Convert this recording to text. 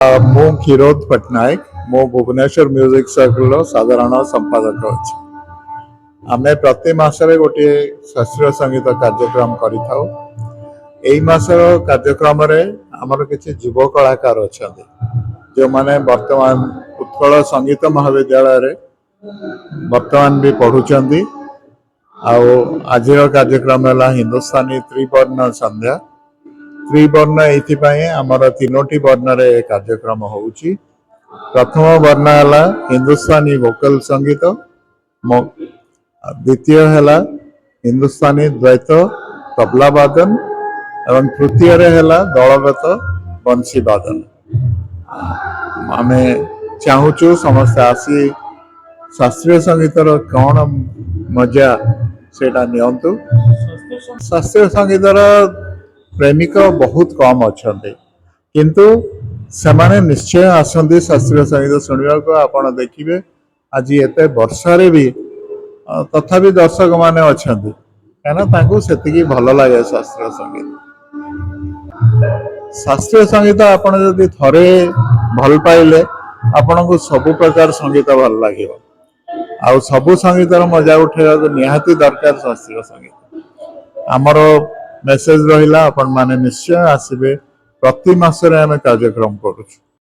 ମୁଁ କ୍ଷୀରୋଦ ପଟ୍ଟନାୟକ ମୁଁ Bhubaneswar music circle साधारण संपादक अच्छे आमे प्रति मासरे गोटे शास्त्रीय संगीत कार्यक्रम करिथाउ एई मासर कार्यक्रम रे हमर किछि युवा कलाकार अछंती जो माने वर्तमान उत्कल संगीत महाविद्यालय रे वर्तमान भी पढ़ुचंती आउ आज कार्यक्रम है हिंदुस्तानी त्रिवर्ण संध्या त्रिवर्ण ये आमर तीनोटी वर्ण रे कार्यक्रम होउची। प्रथम वर्ण है हिंदुस्तानी वोकल संगीत, द्वितीय है हिंदुस्तानी द्वैत तबला वादन एवं तृतीय है दलगत बंशी वादन। आमे चाहूचु समस्ते आसी शास्त्रीय संगीतर कौन मजा सेटा नियंतु। शास्त्रीय संगीतर प्रेमिक बहुत कम अच्छा किंतु सेमाने निश्चय आसंती शास्त्रीय संगीत शुणा को आपण देखिए आज एत वर्षारे भी तथापि दर्शक माने अच्छा कहीं भल लगे शास्त्रीय संगीत। शास्त्रीय संगीत आपण जदि थरे भल पाइले आपण को सबु प्रकार संगीत भल लगे आउ सबु संगीतर मजा उठेगा निहाती दरकार शास्त्रीय संगीत। आमर मेसेज रहा आपण माने निश्चय आसबे प्रति मासरे आमे कार्यक्रम करूछु।